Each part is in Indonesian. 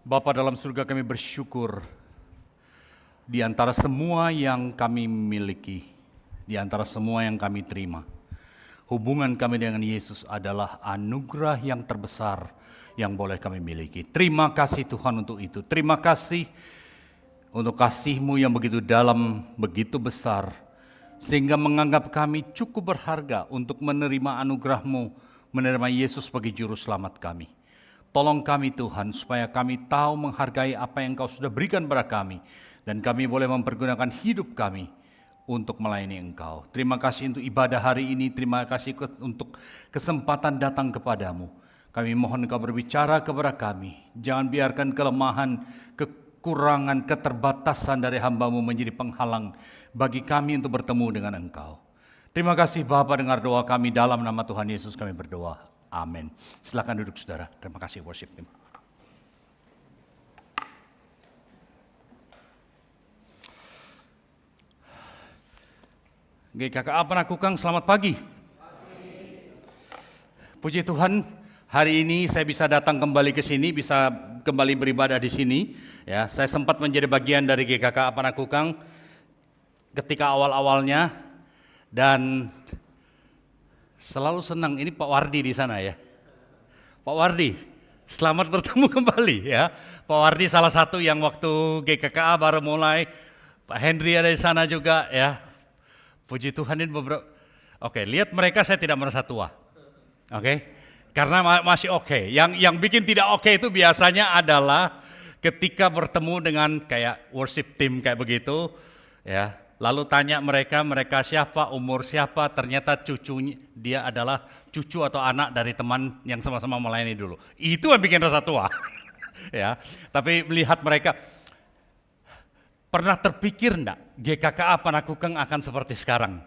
Bapa dalam surga, kami bersyukur di antara semua yang kami miliki, di antara semua yang kami terima. Hubungan kami dengan Yesus adalah anugerah yang terbesar yang boleh kami miliki. Terima kasih Tuhan untuk itu. Terima kasih untuk kasih-Mu yang begitu dalam, begitu besar, sehingga menganggap kami cukup berharga untuk menerima anugerah-Mu, menerima Yesus sebagai juru selamat kami. Tolong kami Tuhan, supaya kami tahu menghargai apa yang Kau sudah berikan kepada kami, dan kami boleh mempergunakan hidup kami untuk melayani Engkau. Terima kasih untuk ibadah hari ini, terima kasih untuk kesempatan datang kepadamu. Kami mohon Engkau berbicara kepada kami, jangan biarkan kelemahan, kekurangan, keterbatasan dari hamba-Mu menjadi penghalang bagi kami untuk bertemu dengan Engkau. Terima kasih Bapa, dengar doa kami dalam nama Tuhan Yesus kami berdoa. Amin. Silakan duduk saudara. Terima kasih worship team. GKKA Panakukang, selamat pagi. Puji Tuhan, hari ini saya bisa datang kembali ke sini, bisa kembali beribadah di sini. Ya, saya sempat menjadi bagian dari GKKA Panakukang ketika awal-awalnya, dan selalu senang. Ini Pak Wardi di sana ya. Pak Wardi, selamat bertemu kembali ya. Pak Wardi salah satu yang waktu GKKA baru mulai. Pak Henry ada di sana juga ya. Puji Tuhan, ini beberapa. Oke, lihat mereka saya tidak merasa tua. Oke, karena masih oke. Yang bikin tidak oke itu biasanya adalah ketika bertemu dengan kayak worship team kayak begitu ya. Lalu tanya mereka siapa, umur siapa, ternyata cucunya dia adalah cucu atau anak dari teman yang sama-sama melayani dulu. Itu yang bikin rasa tua. Ya, tapi melihat mereka, pernah terpikir enggak GKKA Panakukang akan seperti sekarang?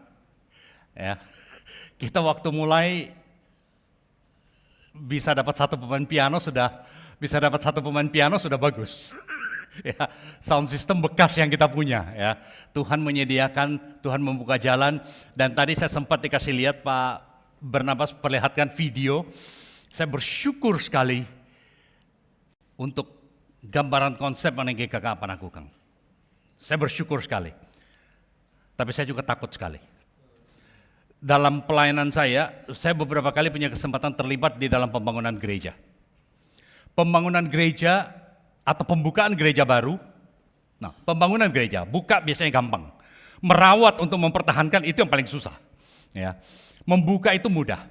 Ya. Kita waktu mulai bisa dapat satu pemain piano sudah bagus. Ya, sound system bekas yang kita punya ya. Tuhan menyediakan, Tuhan membuka jalan, dan tadi saya sempat dikasih lihat Pak Barnabas perlihatkan video. Saya bersyukur sekali untuk gambaran konsep mengenai GKKA Panakukang. Saya bersyukur sekali. Tapi saya juga takut sekali. Dalam pelayanan saya beberapa kali punya kesempatan terlibat di dalam pembangunan gereja. Pembangunan gereja atau pembukaan gereja baru. Nah, pembangunan gereja, buka biasanya gampang. Merawat untuk mempertahankan itu yang paling susah. Ya. Membuka itu mudah.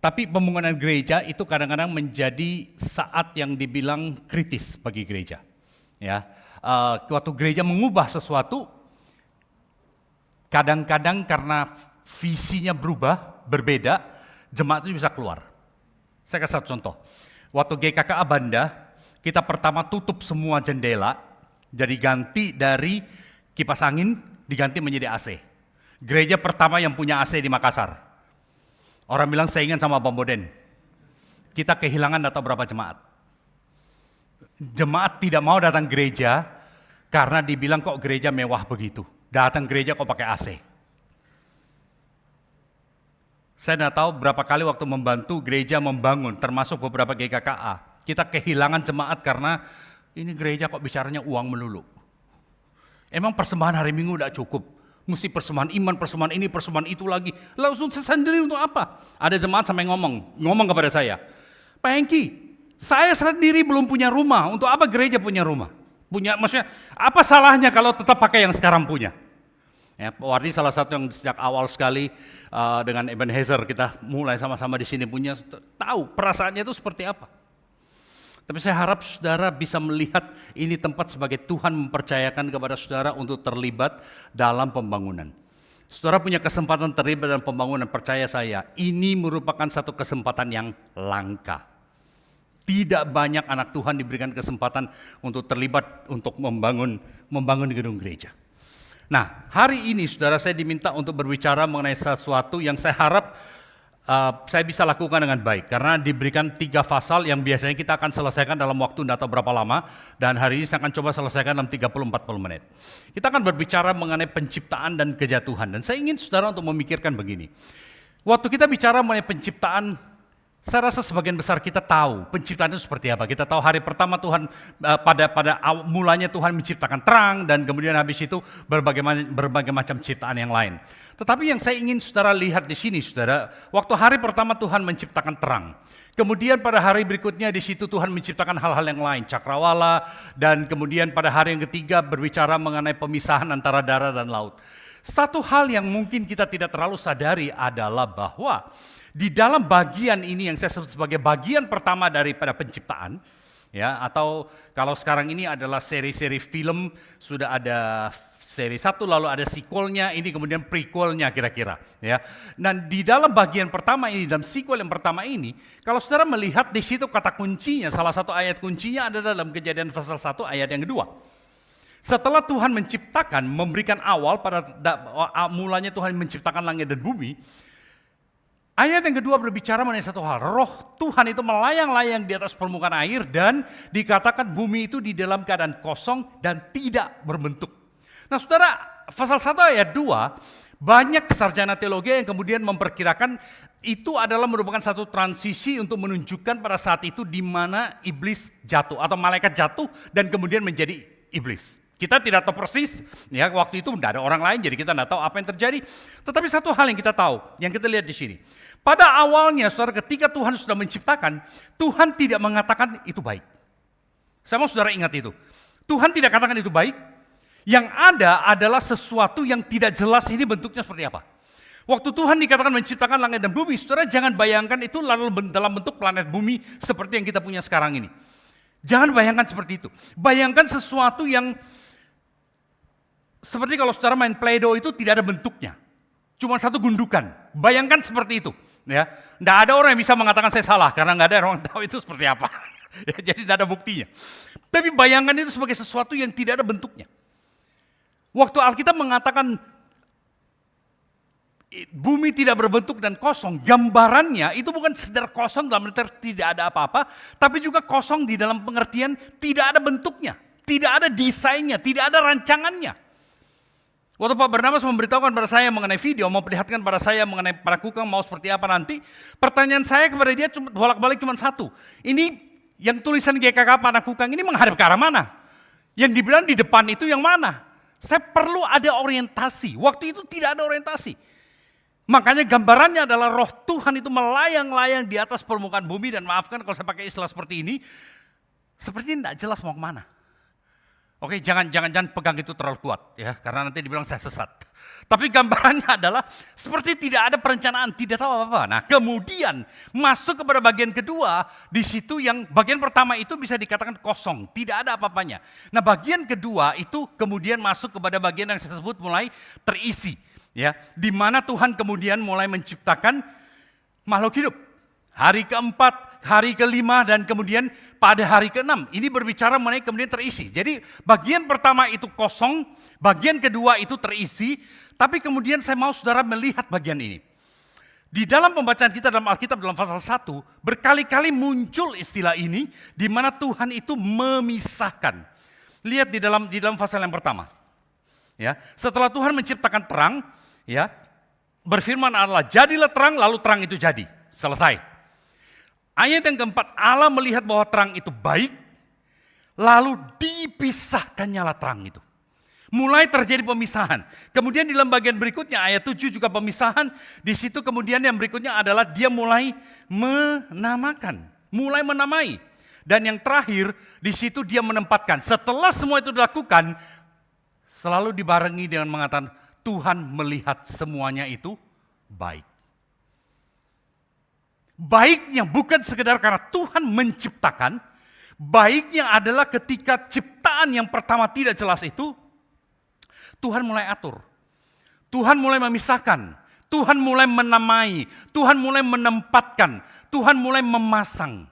Tapi pembangunan gereja itu kadang-kadang menjadi saat yang dibilang kritis bagi gereja. Ya. Waktu gereja mengubah sesuatu, kadang-kadang karena visinya berubah, berbeda, jemaat itu bisa keluar. Saya kasih satu contoh. Waktu GKKA Banda, kita pertama tutup semua jendela, jadi ganti dari kipas angin, diganti menjadi AC. Gereja pertama yang punya AC di Makassar. Orang bilang saingan sama Bamboden. Kita kehilangan data berapa jemaat. Jemaat tidak mau datang gereja, karena dibilang kok gereja mewah begitu. Datang gereja kok pakai AC. Saya tidak tahu berapa kali waktu membantu gereja membangun, termasuk beberapa GKKA. Kita kehilangan jemaat karena ini gereja kok bicaranya uang melulu. Emang persembahan hari Minggu udah cukup? Mesti persembahan iman, persembahan ini, persembahan itu lagi. Langsung sendiri untuk apa? Ada jemaat sampai ngomong kepada saya, Pak Hengki, saya sendiri belum punya rumah, untuk apa gereja punya rumah? Maksudnya apa salahnya kalau tetap pakai yang sekarang punya? Ya, Pak Wardi salah satu yang sejak awal sekali dengan Ebenezer kita mulai sama-sama di sini punya, tahu perasaannya itu seperti apa. Tapi saya harap saudara bisa melihat ini tempat sebagai Tuhan mempercayakan kepada saudara untuk terlibat dalam pembangunan. Saudara punya kesempatan terlibat dalam pembangunan, percaya saya, ini merupakan satu kesempatan yang langka. Tidak banyak anak Tuhan diberikan kesempatan untuk terlibat untuk membangun gedung gereja. Nah, hari ini saudara saya diminta untuk berbicara mengenai sesuatu yang saya harap saya bisa lakukan dengan baik, karena diberikan 3 pasal yang biasanya kita akan selesaikan dalam waktu tidak tahu berapa lama, dan hari ini saya akan coba selesaikan dalam 30-40 menit. Kita akan berbicara mengenai penciptaan dan kejatuhan, dan saya ingin saudara untuk memikirkan begini. Waktu kita bicara mengenai penciptaan, Saya rasa sebagian besar kita tahu penciptaan itu seperti apa. Kita tahu hari pertama Tuhan mulanya Tuhan menciptakan terang dan kemudian habis itu berbagai macam ciptaan yang lain. Tetapi yang saya ingin saudara lihat di sini, saudara, waktu hari pertama Tuhan menciptakan terang. Kemudian pada hari berikutnya di situ Tuhan menciptakan hal-hal yang lain, cakrawala, dan kemudian pada hari yang ketiga berbicara mengenai pemisahan antara darat dan laut. Satu hal yang mungkin kita tidak terlalu sadari adalah bahwa di dalam bagian ini yang saya sebut sebagai bagian pertama daripada penciptaan, ya, atau kalau sekarang ini adalah seri-seri film, sudah ada seri 1 lalu ada sequelnya, ini kemudian prequelnya kira-kira, ya. Dan di dalam bagian pertama ini, dalam sequel yang pertama ini, kalau saudara melihat di situ kata kuncinya, salah satu ayat kuncinya ada dalam Kejadian pasal 1 ayat yang kedua. Setelah Tuhan menciptakan, memberikan awal mulanya Tuhan menciptakan langit dan bumi. Ayat yang kedua berbicara mengenai satu hal, roh Tuhan itu melayang-layang di atas permukaan air dan dikatakan bumi itu di dalam keadaan kosong dan tidak berbentuk. Nah saudara, pasal 1 ayat 2, banyak sarjana teologi yang kemudian memperkirakan itu adalah merupakan satu transisi untuk menunjukkan pada saat itu di mana iblis jatuh atau malaikat jatuh dan kemudian menjadi iblis. Kita tidak tahu persis, ya waktu itu tidak ada orang lain, jadi kita tidak tahu apa yang terjadi. Tetapi satu hal yang kita tahu, yang kita lihat di sini. Pada awalnya, saudara, ketika Tuhan sudah menciptakan, Tuhan tidak mengatakan itu baik. Saya mau saudara ingat itu. Tuhan tidak katakan itu baik. Yang ada adalah sesuatu yang tidak jelas ini bentuknya seperti apa. Waktu Tuhan dikatakan menciptakan langit dan bumi, saudara jangan bayangkan itu lalu dalam bentuk planet bumi seperti yang kita punya sekarang ini. Jangan bayangkan seperti itu. Bayangkan sesuatu yang seperti kalau saudara main Play-Doh itu tidak ada bentuknya. Cuma satu gundukan. Bayangkan seperti itu. Ya, tidak ada orang yang bisa mengatakan saya salah. Karena tidak ada orang tahu itu seperti apa. Ya, jadi tidak ada buktinya. Tapi bayangkan itu sebagai sesuatu yang tidak ada bentuknya. Waktu Alkitab mengatakan bumi tidak berbentuk dan kosong. Gambarannya itu bukan sekedar kosong dalam arti tidak ada apa-apa. Tapi juga kosong di dalam pengertian tidak ada bentuknya. Tidak ada desainnya, tidak ada rancangannya. Waktu Pak Barnabas memberitahukan pada saya mengenai video, memperlihatkan pada saya mengenai para kukang mau seperti apa nanti, pertanyaan saya kepada dia cuma bolak-balik cuma satu. Ini yang tulisan GKK Panak Kukang ini menghadap ke arah mana? Yang dibilang di depan itu yang mana? Saya perlu ada orientasi. Waktu itu tidak ada orientasi. Makanya gambarannya adalah roh Tuhan itu melayang-layang di atas permukaan bumi, dan maafkan kalau saya pakai istilah seperti ini, seperti tidak jelas mau kemana. Oke, jangan pegang itu terlalu kuat ya, karena nanti dibilang saya sesat. Tapi gambarannya adalah seperti tidak ada perencanaan, tidak tahu apa-apa. Nah, kemudian masuk kepada bagian kedua, di situ yang bagian pertama itu bisa dikatakan kosong, tidak ada apa-apanya. Nah, bagian kedua itu kemudian masuk kepada bagian yang saya sebut mulai terisi, ya, di mana Tuhan kemudian mulai menciptakan makhluk hidup. Hari keempat, hari kelima, dan kemudian pada hari keenam. Ini berbicara mengenai kemudian terisi. Jadi bagian pertama itu kosong, bagian kedua itu terisi. Tapi kemudian saya mau saudara melihat bagian ini. Di dalam pembacaan kita dalam Alkitab dalam pasal 1, berkali-kali muncul istilah ini, di mana Tuhan itu memisahkan. Lihat di dalam pasal yang pertama. Ya, setelah Tuhan menciptakan terang, ya, berfirman Allah, jadilah terang, lalu terang itu jadi. Selesai. Ayat yang keempat, Allah melihat bahwa terang itu baik, lalu dipisahkan nyala terang itu. Mulai terjadi pemisahan. Kemudian di dalam bagian berikutnya, ayat 7 juga pemisahan. Di situ kemudian yang berikutnya adalah dia mulai menamakan, mulai menamai. Dan yang terakhir, di situ dia menempatkan. Setelah semua itu dilakukan, selalu dibarengi dengan mengatakan, Tuhan melihat semuanya itu baik. Baiknya bukan sekedar karena Tuhan menciptakan, baiknya adalah ketika ciptaan yang pertama tidak jelas itu, Tuhan mulai atur, Tuhan mulai memisahkan, Tuhan mulai menamai, Tuhan mulai menempatkan, Tuhan mulai memasang.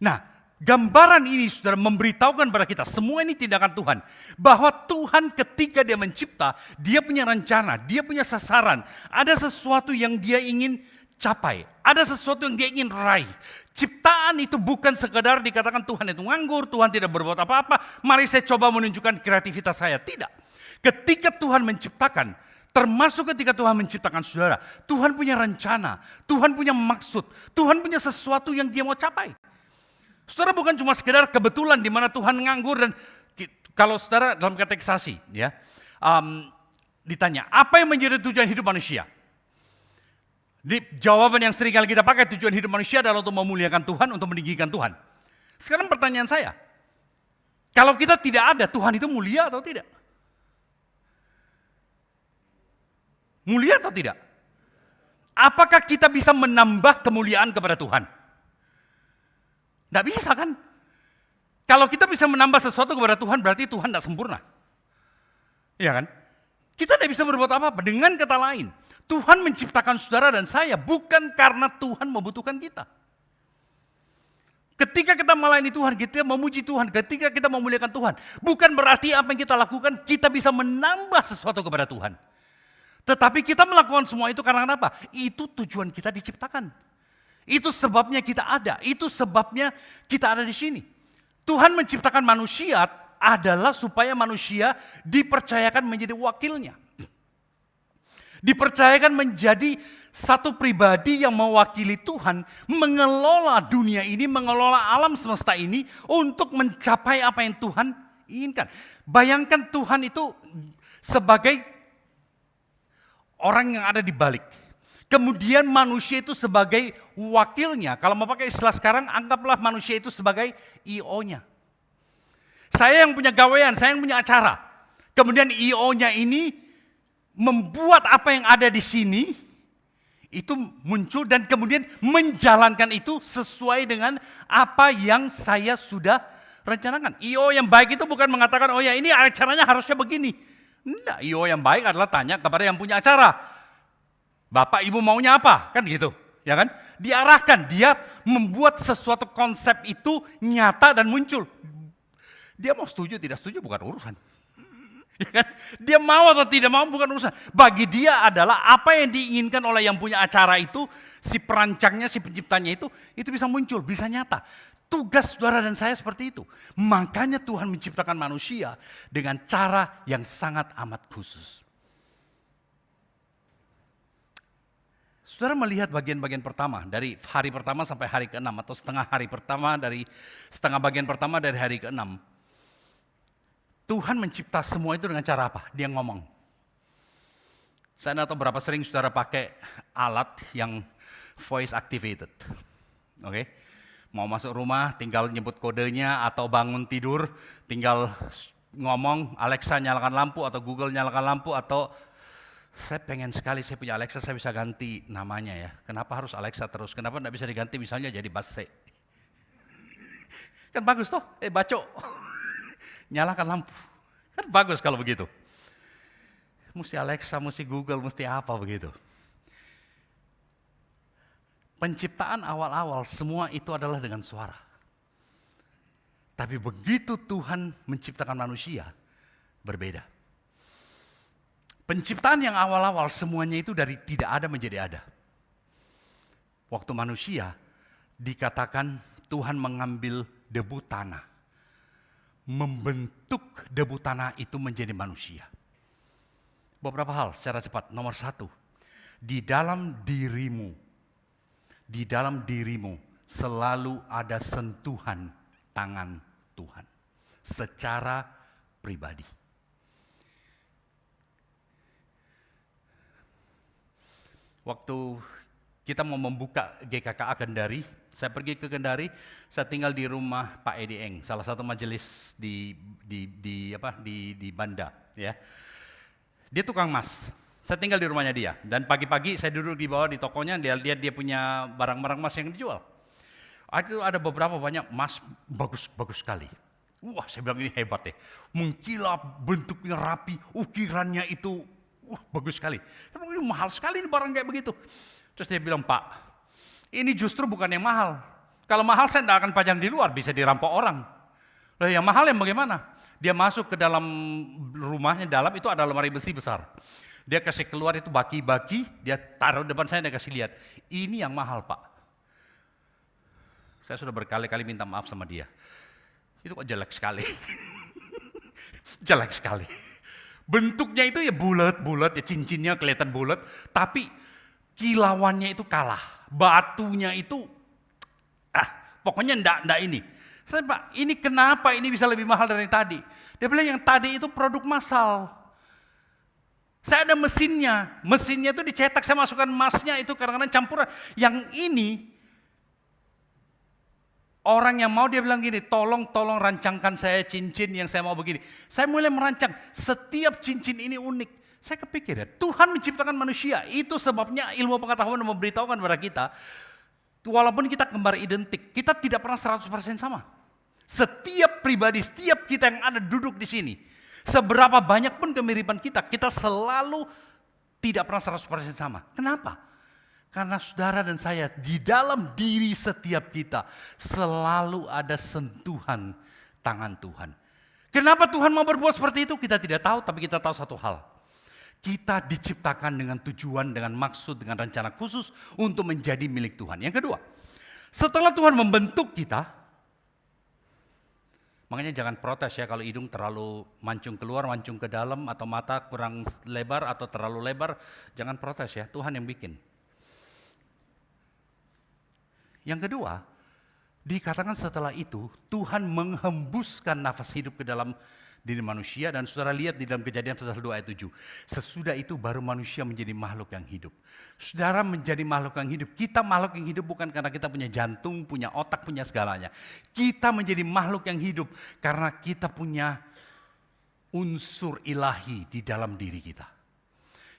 Nah, gambaran ini saudara memberitahukan pada kita, semua ini tindakan Tuhan. Bahwa Tuhan ketika dia mencipta, dia punya rencana, dia punya sasaran, ada sesuatu yang dia ingin capai. Ada sesuatu yang dia ingin raih. Ciptaan itu bukan sekedar dikatakan Tuhan itu nganggur, Tuhan tidak berbuat apa-apa, mari saya coba menunjukkan kreativitas saya. Tidak. Ketika Tuhan menciptakan, Termasuk ketika Tuhan menciptakan saudara. Tuhan punya rencana, Tuhan punya maksud, Tuhan punya sesuatu yang dia mau capai. Saudara bukan cuma sekedar kebetulan di mana Tuhan nganggur dan kalau saudara dalam katekisasi ya, ditanya apa yang menjadi tujuan hidup manusia? Di jawaban yang sering kali kita pakai, tujuan hidup manusia adalah untuk memuliakan Tuhan, untuk meninggikan Tuhan. Sekarang pertanyaan saya, kalau kita tidak ada, Tuhan itu mulia atau tidak? Mulia atau tidak? Apakah kita bisa menambah kemuliaan kepada Tuhan? Tidak bisa kan? Kalau kita bisa menambah sesuatu kepada Tuhan, berarti Tuhan tidak sempurna. Iya kan? Kita tidak bisa berbuat apa-apa. Dengan kata lain, Tuhan menciptakan saudara dan saya bukan karena Tuhan membutuhkan kita. Ketika kita melayani Tuhan, kita memuji Tuhan, ketika kita memuliakan Tuhan, bukan berarti apa yang kita lakukan, kita bisa menambah sesuatu kepada Tuhan. Tetapi kita melakukan semua itu karena apa? Itu tujuan kita diciptakan. Itu sebabnya kita ada, itu sebabnya kita ada di sini. Tuhan menciptakan manusia adalah supaya manusia dipercayakan menjadi wakilnya. Dipercayakan menjadi satu pribadi yang mewakili Tuhan, mengelola dunia ini, mengelola alam semesta ini untuk mencapai apa yang Tuhan inginkan. Bayangkan Tuhan itu sebagai orang yang ada di balik. Kemudian manusia itu sebagai wakilnya. Kalau mau pakai istilah sekarang, anggaplah manusia itu sebagai IO-nya. Saya yang punya gawean, saya yang punya acara. Kemudian IO-nya ini membuat apa yang ada di sini itu muncul dan kemudian menjalankan itu sesuai dengan apa yang saya sudah rencanakan. IO yang baik itu bukan mengatakan, oh ya ini acaranya harusnya begini. Enggak, IO yang baik adalah tanya kepada yang punya acara. Bapak ibu maunya apa? Kan gitu. Ya kan? Diarahkan, dia membuat sesuatu konsep itu nyata dan muncul. Dia mau setuju, tidak setuju bukan urusan. Ya kan? Dia mau atau tidak mau bukan urusan. Bagi dia adalah apa yang diinginkan oleh yang punya acara itu, si perancangnya, si penciptanya itu bisa muncul, bisa nyata. Tugas saudara dan saya seperti itu. Makanya Tuhan menciptakan manusia dengan cara yang sangat amat khusus. Saudara melihat bagian-bagian pertama, dari hari pertama sampai hari ke-6, atau setengah bagian pertama dari hari ke-6. Tuhan mencipta semua itu dengan cara apa? Dia ngomong. Saya tidak tahu berapa sering saudara pakai alat yang voice activated. Oke? Mau masuk rumah tinggal nyebut kodenya, atau bangun tidur tinggal ngomong, Alexa nyalakan lampu, atau Google nyalakan lampu, atau saya pengen sekali saya punya Alexa, saya bisa ganti namanya ya. Kenapa harus Alexa terus? Kenapa tidak bisa diganti misalnya jadi Basse? Kan bagus toh? Baco. Nyalakan lampu. Kan bagus kalau begitu. Mesti Alexa, mesti Google, mesti apa begitu. Penciptaan awal-awal semua itu adalah dengan suara. Tapi begitu Tuhan menciptakan manusia, berbeda. Penciptaan yang awal-awal semuanya itu dari tidak ada menjadi ada. Waktu manusia dikatakan Tuhan mengambil debu tanah, membentuk debu tanah itu menjadi manusia. Beberapa hal secara cepat. Nomor 1, di dalam dirimu selalu ada sentuhan tangan Tuhan secara pribadi. Waktu kita mau membuka GKKA Kendari, saya pergi ke Kendari, saya tinggal di rumah Pak Edi Eng, salah satu majelis di Banda, ya. Dia tukang emas. Saya tinggal di rumahnya dia, dan pagi-pagi saya duduk di bawah di tokonya, dia lihat dia punya barang-barang emas yang dijual. Ada beberapa banyak emas bagus sekali. Wah, saya bilang ini hebat ya, mengkilap, bentuknya rapi, ukirannya itu bagus sekali. Ini mahal sekali ini barang kayak begitu. Terus dia bilang, Pak, ini justru bukan yang mahal. Kalau mahal saya tidak akan pajang di luar, bisa dirampok orang. Loh, yang mahal yang bagaimana? Dia masuk ke dalam rumahnya, dalam itu ada lemari besi besar. Dia kasih keluar itu baki-baki, dia taruh depan saya, dia kasih lihat. Ini yang mahal, Pak. Saya sudah berkali-kali minta maaf sama dia. Itu kok jelek sekali. Jelek sekali. Bentuknya itu ya bulat-bulat, ya cincinnya kelihatan bulat, tapi kilauannya itu kalah. Batunya itu, pokoknya ndak ini. Saya Pak, ini kenapa ini bisa lebih mahal dari tadi? Dia bilang yang tadi itu produk massal. Saya ada mesinnya itu dicetak, saya masukkan emasnya itu kadang-kadang campuran. Yang ini, orang yang mau dia bilang gini, tolong rancangkan saya cincin yang saya mau begini. Saya mulai merancang, setiap cincin ini unik. Saya kepikir ya, Tuhan menciptakan manusia, itu sebabnya ilmu pengetahuan memberitahukan kepada kita, walaupun kita kembar identik, kita tidak pernah 100% sama. Setiap pribadi, setiap kita yang ada duduk di sini, seberapa banyak pun kemiripan kita selalu tidak pernah 100% sama. Kenapa? Karena saudara dan saya, di dalam diri setiap kita selalu ada sentuhan tangan Tuhan. Kenapa Tuhan mau berbuat seperti itu? Kita tidak tahu, tapi kita tahu satu hal. Kita diciptakan dengan tujuan, dengan maksud, dengan rencana khusus untuk menjadi milik Tuhan. Yang kedua, setelah Tuhan membentuk kita, makanya jangan protes ya kalau hidung terlalu mancung keluar, mancung ke dalam, atau mata kurang lebar atau terlalu lebar, jangan protes ya, Tuhan yang bikin. Yang kedua, dikatakan setelah itu Tuhan menghembuskan nafas hidup ke dalam diri manusia, dan saudara lihat di dalam Kejadian pasal 2 ayat 7. Sesudah itu baru manusia menjadi makhluk yang hidup. Saudara menjadi makhluk yang hidup. Kita makhluk yang hidup bukan karena kita punya jantung, punya otak, punya segalanya. Kita menjadi makhluk yang hidup karena kita punya unsur ilahi di dalam diri kita.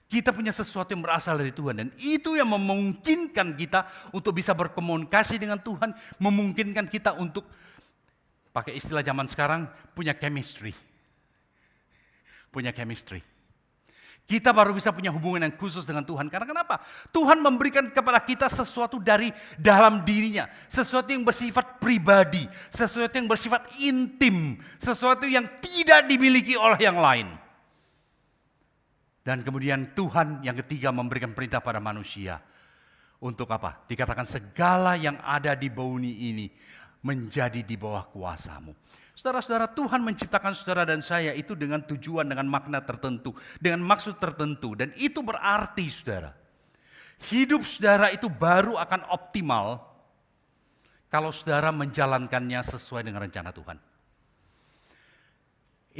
Kita punya sesuatu yang berasal dari Tuhan, dan itu yang memungkinkan kita untuk bisa berkomunikasi dengan Tuhan, memungkinkan kita untuk, pakai istilah zaman sekarang, punya chemistry. Punya chemistry. Kita baru bisa punya hubungan yang khusus dengan Tuhan. Karena kenapa? Tuhan memberikan kepada kita sesuatu dari dalam dirinya. Sesuatu yang bersifat pribadi. Sesuatu yang bersifat intim. Sesuatu yang tidak dimiliki oleh yang lain. Dan kemudian Tuhan yang ketiga memberikan perintah pada manusia. Untuk apa? Dikatakan segala yang ada di bumi ini menjadi di bawah kuasamu. Saudara-saudara, Tuhan menciptakan saudara dan saya itu dengan tujuan, dengan makna tertentu, dengan maksud tertentu. Dan itu berarti saudara, hidup saudara itu baru akan optimal kalau saudara menjalankannya sesuai dengan rencana Tuhan.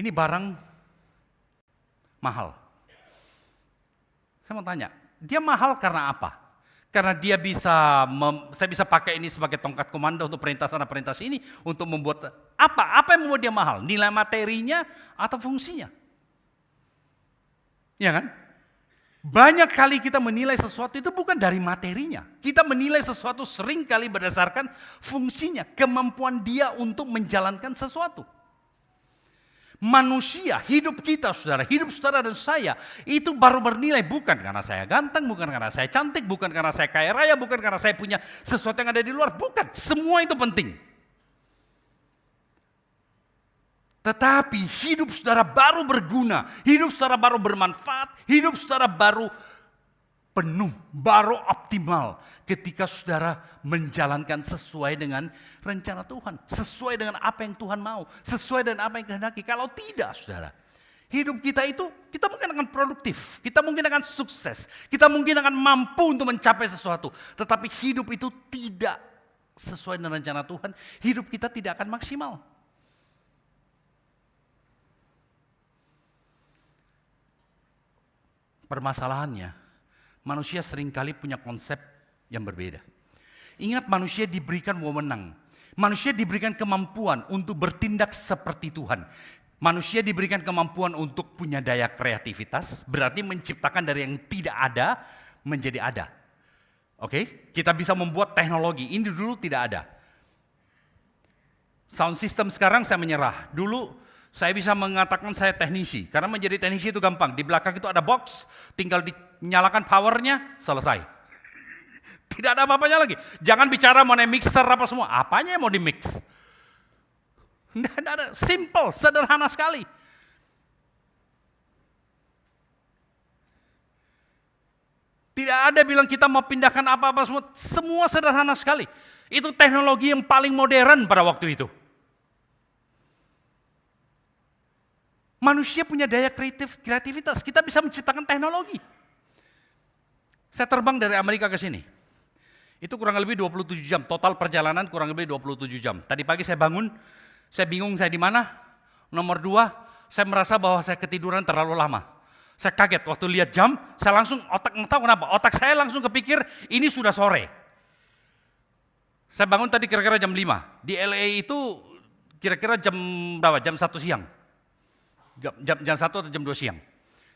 Ini barang mahal. Saya mau tanya, dia mahal karena apa? Karena dia bisa, saya bisa pakai ini sebagai tongkat komando untuk perintah sana perintah sini, untuk membuat apa? Apa yang membuat dia mahal? Nilai materinya atau fungsinya? Ya kan? Banyak kali kita menilai sesuatu itu bukan dari materinya. Kita menilai sesuatu sering kali berdasarkan fungsinya, kemampuan dia untuk menjalankan sesuatu. Manusia, hidup kita saudara, hidup saudara dan saya, itu baru bernilai bukan karena saya ganteng, bukan karena saya cantik, bukan karena saya kaya raya, bukan karena saya punya sesuatu yang ada di luar, bukan. Semua itu penting. Tetapi hidup saudara baru berguna, hidup saudara baru bermanfaat, hidup saudara baru penuh, baru optimal ketika saudara menjalankan sesuai dengan rencana Tuhan, sesuai dengan apa yang Tuhan mau, sesuai dengan apa yang kehendaki. Kalau tidak saudara, hidup kita itu, kita mungkin akan produktif, kita mungkin akan sukses, kita mungkin akan mampu untuk mencapai sesuatu, tetapi hidup itu tidak sesuai dengan rencana Tuhan, hidup kita tidak akan maksimal. Permasalahannya, manusia seringkali punya konsep yang berbeda. Ingat, manusia diberikan wewenang. Manusia diberikan kemampuan untuk bertindak seperti Tuhan. Manusia diberikan kemampuan untuk punya daya kreativitas, berarti menciptakan dari yang tidak ada menjadi ada. Oke? Kita bisa membuat teknologi, ini dulu tidak ada. Sound system sekarang saya menyerah. Dulu saya bisa mengatakan saya teknisi, karena menjadi teknisi itu gampang. Di belakang itu ada box, tinggal dinyalakan powernya, selesai. Tidak ada apa-apanya lagi. Jangan bicara mengenai mixer apa semua, apanya yang mau di mix? Tidak ada, simple, sederhana sekali. Tidak ada bilang kita mau pindahkan apa-apa semua, semua sederhana sekali. Itu teknologi yang paling modern pada waktu itu. Manusia punya daya kreativitas, kita bisa menciptakan teknologi. Saya terbang dari Amerika ke sini. Itu kurang lebih 27 jam, total perjalanan kurang lebih 27 jam. Tadi pagi saya bangun, saya bingung saya di mana. Nomor 2, saya merasa bahwa saya ketiduran terlalu lama. Saya kaget waktu lihat jam, saya langsung tahu kenapa, otak saya langsung kepikir ini sudah sore. Saya bangun tadi kira-kira jam 5. Di LA itu kira-kira jam berapa? Jam 1 siang. Jam 1 atau jam 2 siang.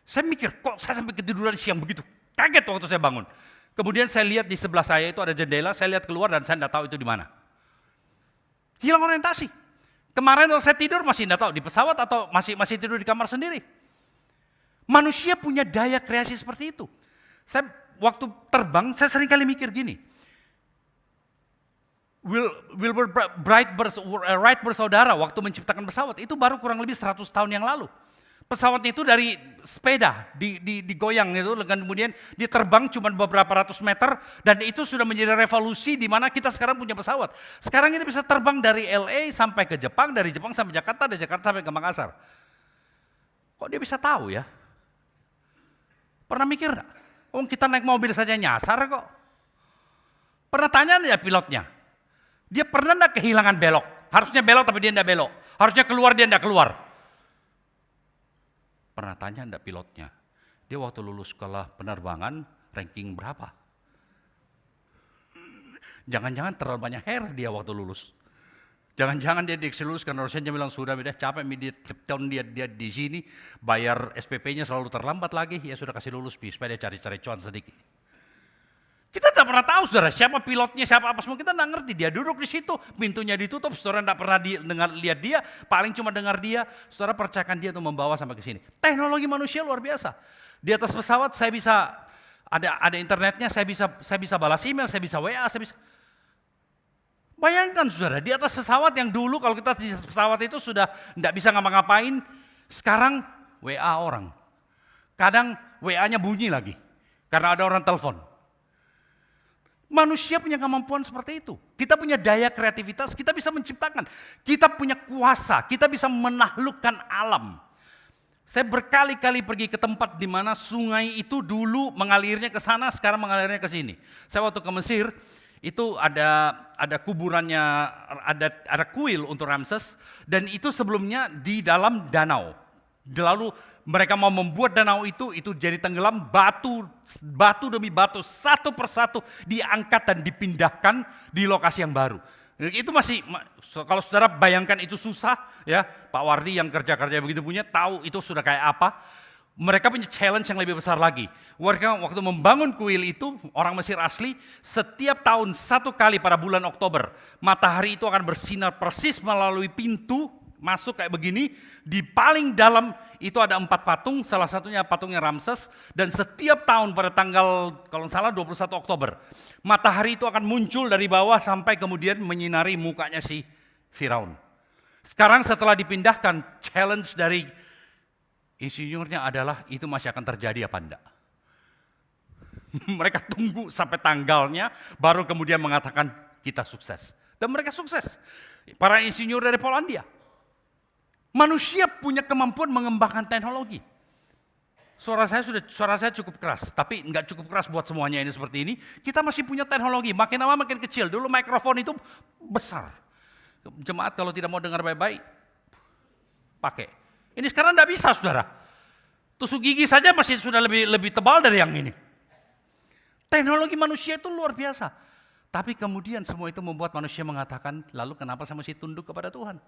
Saya mikir, kok saya sampai ketiduran siang begitu? Kaget waktu saya bangun. Kemudian saya lihat di sebelah saya itu ada jendela, saya lihat keluar dan saya tidak tahu itu di mana. Hilang orientasi. Kemarin waktu saya tidur masih tidak tahu di pesawat atau masih tidur di kamar sendiri. Manusia punya daya kreasi seperti itu. Saya waktu terbang, saya sering kali mikir gini. Wilbur Wright bersaudara waktu menciptakan pesawat itu baru kurang lebih 100 tahun yang lalu. Pesawatnya itu dari sepeda digoyang itu, dan kemudian dia terbang cuma beberapa ratus meter dan itu sudah menjadi revolusi di mana kita sekarang punya pesawat. Sekarang kita bisa terbang dari LA sampai ke Jepang, dari Jepang sampai Jakarta, dari Jakarta sampai ke Makassar. Kok dia bisa tahu ya? Pernah mikir enggak? Kita naik mobil saja nyasar kok. Pernah tanya enggak pilotnya? Dia pernah enggak kehilangan belok? Harusnya belok tapi dia enggak belok. Harusnya keluar dia enggak keluar. Pernah tanya enggak pilotnya? Dia waktu lulus sekolah penerbangan ranking berapa? Jangan-jangan terlalu banyak hair dia waktu lulus. Jangan-jangan dia diksi lulus karena dosennya bilang sudah capek dia di sini, bayar SPP-nya selalu terlambat lagi, ya sudah kasih lulus supaya dia cari-cari cuan sedikit. Kita tidak pernah tahu saudara siapa pilotnya, siapa apa semua, kita tidak ngerti. Dia duduk di situ, pintunya ditutup, saudara tidak pernah lihat dia, paling cuma dengar dia, saudara percayakan dia untuk membawa sampai ke sini. Teknologi manusia luar biasa. Di atas pesawat saya bisa, ada internetnya, saya bisa balas email, saya bisa WA, saya bisa. Bayangkan saudara, di atas pesawat yang dulu kalau kita di pesawat itu sudah tidak bisa ngapa-ngapain, sekarang WA orang. Kadang WA-nya bunyi lagi, karena ada orang telepon. Manusia punya kemampuan seperti itu. Kita punya daya kreativitas, kita bisa menciptakan. Kita punya kuasa, kita bisa menaklukkan alam. Saya berkali-kali pergi ke tempat di mana sungai itu dulu mengalirnya ke sana, sekarang mengalirnya ke sini. Saya waktu ke Mesir, itu ada kuburannya, ada kuil untuk Ramses, dan itu sebelumnya di dalam danau. Lalu mereka mau membuat danau itu jadi tenggelam, batu demi batu, satu persatu diangkat dan dipindahkan di lokasi yang baru. Itu masih, kalau saudara bayangkan itu susah, ya Pak Wardi yang kerja-kerja begitu punya, tahu itu sudah kayak apa. Mereka punya challenge yang lebih besar lagi. Mereka waktu membangun kuil itu, orang Mesir asli, setiap tahun 1 kali pada bulan Oktober, matahari itu akan bersinar persis melalui pintu, masuk kayak begini, di paling dalam itu ada 4 patung, salah satunya patungnya Ramses, dan setiap tahun pada tanggal, kalau salah 21 Oktober, matahari itu akan muncul dari bawah sampai kemudian menyinari mukanya si Firaun. Sekarang setelah dipindahkan, challenge dari insinyurnya adalah itu masih akan terjadi apa enggak. Mereka tunggu sampai tanggalnya, baru kemudian mengatakan kita sukses. Dan mereka sukses. Para insinyur dari Polandia. Manusia punya kemampuan mengembangkan teknologi. Suara saya cukup keras, tapi enggak cukup keras buat semuanya ini seperti ini. Kita masih punya teknologi, makin lama makin kecil. Dulu mikrofon itu besar. Jemaat kalau tidak mau dengar baik-baik, pakai. Ini sekarang enggak bisa, saudara. Tusuk gigi saja masih sudah lebih tebal dari yang ini. Teknologi manusia itu luar biasa. Tapi kemudian semua itu membuat manusia mengatakan, lalu kenapa saya mesti tunduk kepada Tuhan?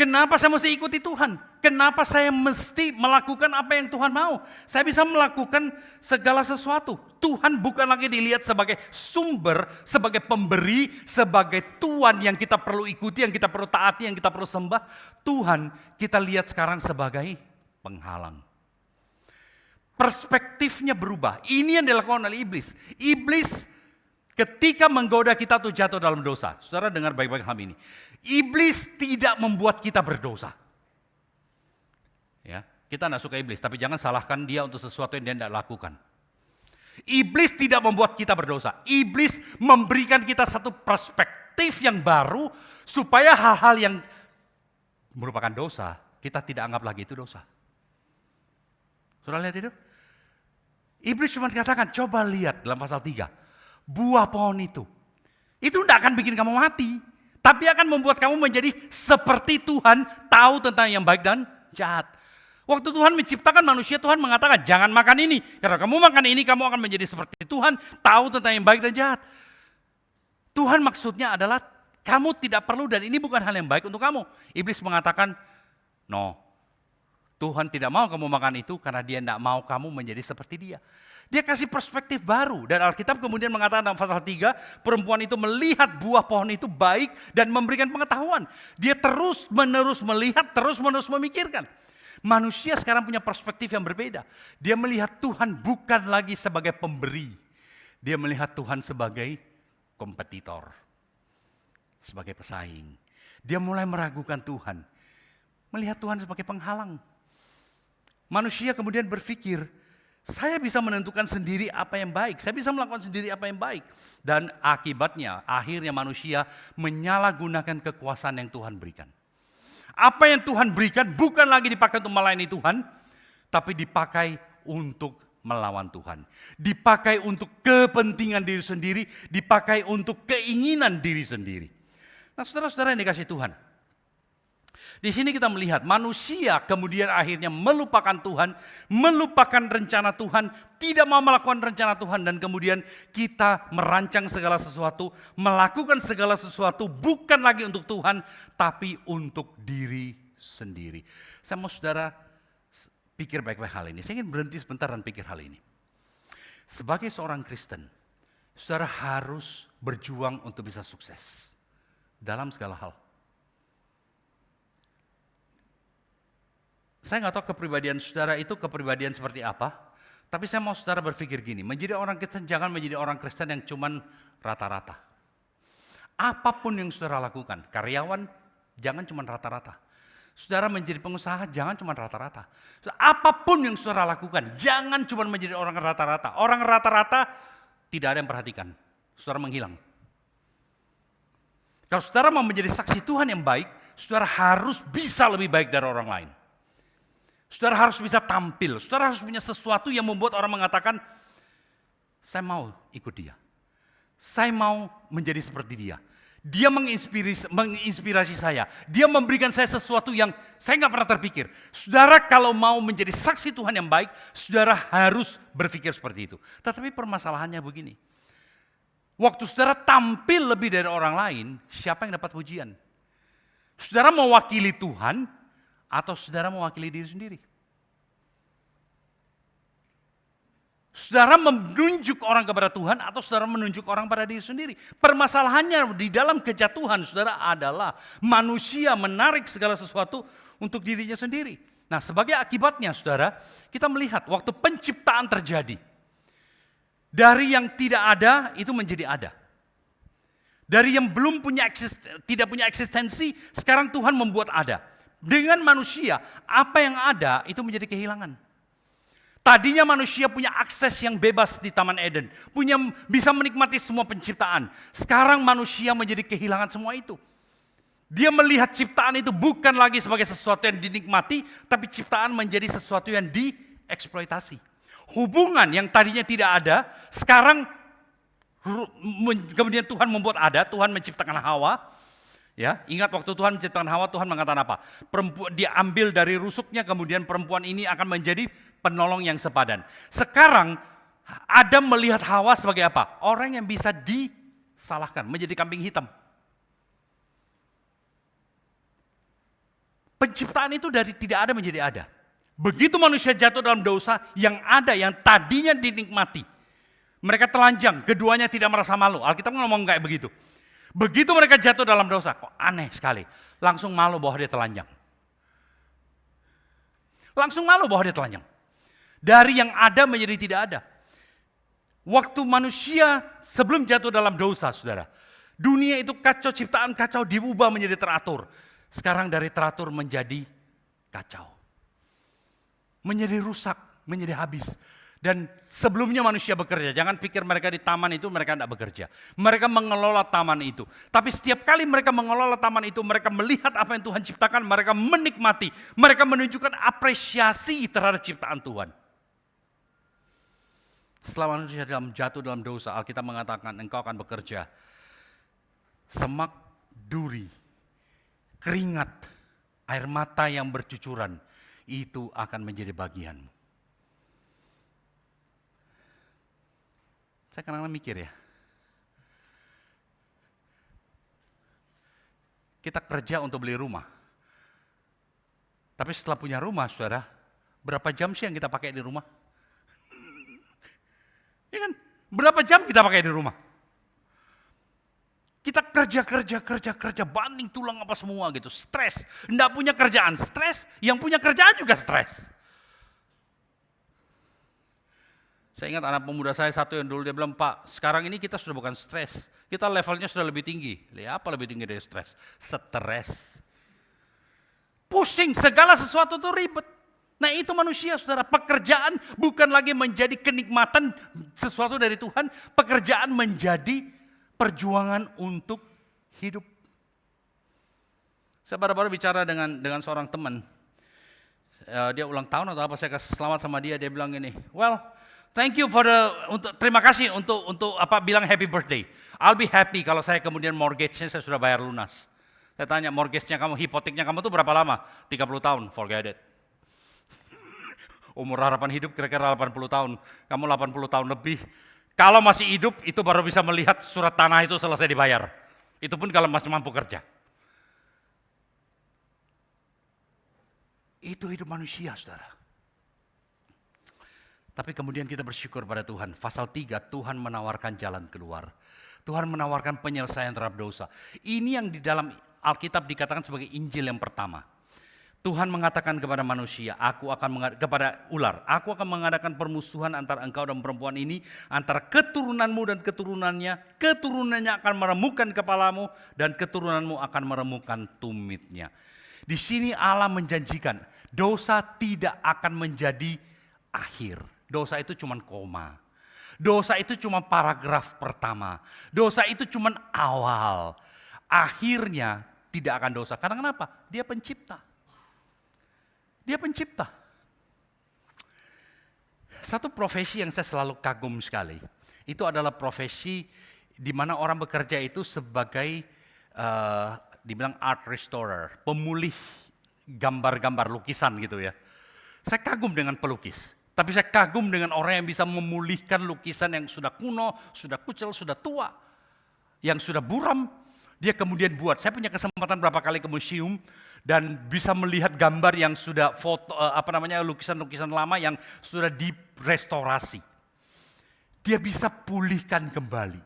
Kenapa saya mesti ikuti Tuhan? Kenapa saya mesti melakukan apa yang Tuhan mau? Saya bisa melakukan segala sesuatu. Tuhan bukan lagi dilihat sebagai sumber, sebagai pemberi, sebagai Tuhan yang kita perlu ikuti, yang kita perlu taati, yang kita perlu sembah. Tuhan kita lihat sekarang sebagai penghalang. Perspektifnya berubah. Ini yang dilakukan oleh iblis. Iblis ketika menggoda kita untuk jatuh dalam dosa. Saudara dengar baik-baik hal ini. Iblis tidak membuat kita berdosa. Ya, kita tidak suka iblis, tapi jangan salahkan dia untuk sesuatu yang dia tidak lakukan. Iblis tidak membuat kita berdosa. Iblis memberikan kita satu perspektif yang baru supaya hal-hal yang merupakan dosa kita tidak anggap lagi itu dosa. Saudara lihat itu? Iblis cuma katakan, coba lihat dalam pasal 3. Buah pohon itu tidak akan bikin kamu mati. Tapi akan membuat kamu menjadi seperti Tuhan, tahu tentang yang baik dan jahat. Waktu Tuhan menciptakan manusia, Tuhan mengatakan, jangan makan ini. Karena kamu makan ini, kamu akan menjadi seperti Tuhan, tahu tentang yang baik dan jahat. Tuhan maksudnya adalah, kamu tidak perlu dan ini bukan hal yang baik untuk kamu. Iblis mengatakan, no. Tuhan tidak mau kamu makan itu karena dia tidak mau kamu menjadi seperti dia. Dia kasih perspektif baru. Dan Alkitab kemudian mengatakan dalam pasal 3, perempuan itu melihat buah pohon itu baik dan memberikan pengetahuan. Dia terus menerus melihat, terus menerus memikirkan. Manusia sekarang punya perspektif yang berbeda. Dia melihat Tuhan bukan lagi sebagai pemberi. Dia melihat Tuhan sebagai kompetitor. Sebagai pesaing. Dia mulai meragukan Tuhan. Melihat Tuhan sebagai penghalang. Manusia kemudian berpikir, saya bisa menentukan sendiri apa yang baik. Saya bisa melakukan sendiri apa yang baik. Dan akibatnya, akhirnya manusia menyalahgunakan kekuasaan yang Tuhan berikan. Apa yang Tuhan berikan bukan lagi dipakai untuk melayani Tuhan, tapi dipakai untuk melawan Tuhan. Dipakai untuk kepentingan diri sendiri, dipakai untuk keinginan diri sendiri. Nah, saudara-saudara yang dikasihi Tuhan, di sini kita melihat manusia kemudian akhirnya melupakan Tuhan, melupakan rencana Tuhan, tidak mau melakukan rencana Tuhan, dan kemudian kita merancang segala sesuatu, melakukan segala sesuatu bukan lagi untuk Tuhan, tapi untuk diri sendiri. Saya mau saudara pikir baik-baik hal ini. Saya ingin berhenti sebentar dan pikir hal ini. Sebagai seorang Kristen, saudara harus berjuang untuk bisa sukses dalam segala hal. Saya nggak tahu kepribadian saudara itu kepribadian seperti apa, tapi saya mau saudara berpikir gini, menjadi orang Kristen jangan menjadi orang Kristen yang cuman rata-rata. Apapun yang saudara lakukan, karyawan jangan cuman rata-rata. Saudara menjadi pengusaha jangan cuman rata-rata. Apapun yang saudara lakukan, jangan cuman menjadi orang rata-rata. Orang rata-rata tidak ada yang perhatikan, saudara menghilang. Kalau saudara mau menjadi saksi Tuhan yang baik, saudara harus bisa lebih baik dari orang lain. Saudara harus bisa tampil, saudara harus punya sesuatu yang membuat orang mengatakan, saya mau ikut dia. Saya mau menjadi seperti dia. Dia menginspirasi saya. Dia memberikan saya sesuatu yang saya nggak pernah terpikir. Saudara kalau mau menjadi saksi Tuhan yang baik, saudara harus berpikir seperti itu. Tetapi permasalahannya begini. Waktu saudara tampil lebih dari orang lain, siapa yang dapat pujian? Saudara mewakili Tuhan, atau saudara mewakili diri sendiri? Saudara menunjuk orang kepada Tuhan atau saudara menunjuk orang pada diri sendiri? Permasalahannya di dalam kejatuhan saudara adalah manusia menarik segala sesuatu untuk dirinya sendiri. Nah, sebagai akibatnya saudara, kita melihat waktu penciptaan terjadi. Dari yang tidak ada itu menjadi ada. Dari yang belum tidak punya eksistensi, sekarang Tuhan membuat ada. Dengan manusia, apa yang ada itu menjadi kehilangan. Tadinya manusia punya akses yang bebas di Taman Eden, bisa menikmati semua penciptaan. Sekarang manusia menjadi kehilangan semua itu. Dia melihat ciptaan itu bukan lagi sebagai sesuatu yang dinikmati, tapi ciptaan menjadi sesuatu yang dieksploitasi. Hubungan yang tadinya tidak ada, sekarang kemudian Tuhan membuat ada, Tuhan menciptakan Hawa. Ya, ingat waktu Tuhan menciptakan Hawa, Tuhan mengatakan apa? Perempuan diambil dari rusuknya, kemudian perempuan ini akan menjadi penolong yang sepadan. Sekarang Adam melihat Hawa sebagai apa? Orang yang bisa disalahkan, menjadi kambing hitam. Penciptaan itu dari tidak ada menjadi ada. Begitu manusia jatuh dalam dosa, yang ada, yang tadinya dinikmati, mereka telanjang, keduanya tidak merasa malu. Alkitab ngomong kayak begitu. Begitu mereka jatuh dalam dosa, kok aneh sekali. Langsung malu bahwa dia telanjang. Langsung malu bahwa dia telanjang. Dari yang ada menjadi tidak ada. Waktu manusia sebelum jatuh dalam dosa, saudara. Dunia itu kacau, ciptaan kacau, diubah menjadi teratur. Sekarang dari teratur menjadi kacau. Menjadi rusak, menjadi habis. Dan sebelumnya manusia bekerja, jangan pikir mereka di taman itu mereka tidak bekerja. Mereka mengelola taman itu. Tapi setiap kali mereka mengelola taman itu, mereka melihat apa yang Tuhan ciptakan, mereka menikmati. Mereka menunjukkan apresiasi terhadap ciptaan Tuhan. Setelah manusia jatuh dalam dosa, Alkitab mengatakan engkau akan bekerja. Semak, duri, keringat, air mata yang bercucuran, itu akan menjadi bagianmu. Saya kadang-kadang mikir ya, kita kerja untuk beli rumah. Tapi setelah punya rumah, saudara, berapa jam sih yang kita pakai di rumah? Ya kan? Berapa jam kita pakai di rumah? Kita kerja, banting tulang apa semua gitu, stres. Nggak punya kerjaan, stres. Yang punya kerjaan juga stres. Saya ingat anak pemuda saya satu yang dulu dia bilang, Pak, sekarang ini kita sudah bukan stres. Kita levelnya sudah lebih tinggi. Apa lebih tinggi dari stres? Stres. Pusing, segala sesuatu itu ribet. Nah itu manusia, saudara. Pekerjaan bukan lagi menjadi kenikmatan sesuatu dari Tuhan. Pekerjaan menjadi perjuangan untuk hidup. Saya baru-baru bicara dengan seorang teman. Dia ulang tahun atau apa, saya kasih selamat sama dia. Dia bilang gini, well, thank you for terima kasih untuk bilang happy birthday. I'll be happy kalau saya kemudian mortgage-nya saya sudah bayar lunas. Saya tanya, mortgage-nya kamu, hipoteknya kamu tuh berapa lama? 30 tahun, forget it. Umur harapan hidup kira-kira 80 tahun. Kamu 80 tahun lebih. Kalau masih hidup, itu baru bisa melihat surat tanah itu selesai dibayar. Itu pun kalau masih mampu kerja. Itu hidup manusia, saudara. Tapi kemudian kita bersyukur pada Tuhan. Pasal 3, Tuhan menawarkan jalan keluar. Tuhan menawarkan penyelesaian terhadap dosa. Ini yang di dalam Alkitab dikatakan sebagai Injil yang pertama. Tuhan mengatakan kepada manusia, kepada ular, aku akan mengadakan permusuhan antara engkau dan perempuan ini, antara keturunanmu dan keturunannya akan meremukkan kepalamu, dan keturunanmu akan meremukkan tumitnya. Di sini Allah menjanjikan, dosa tidak akan menjadi akhir. Dosa itu cuma koma. Dosa itu cuma paragraf pertama. Dosa itu cuma awal. Akhirnya tidak akan dosa. Karena kenapa? Dia pencipta. Dia pencipta. Satu profesi yang saya selalu kagum sekali, itu adalah profesi di mana orang bekerja itu sebagai dibilang art restorer, pemulih gambar-gambar lukisan gitu ya. Saya kagum dengan pelukis, tapi saya kagum dengan orang yang bisa memulihkan lukisan yang sudah kuno, sudah kucel, sudah tua, yang sudah buram. Dia kemudian buat. Saya punya kesempatan berapa kali ke museum dan bisa melihat gambar yang sudah lukisan-lukisan lama yang sudah direstorasi. Dia bisa pulihkan kembali.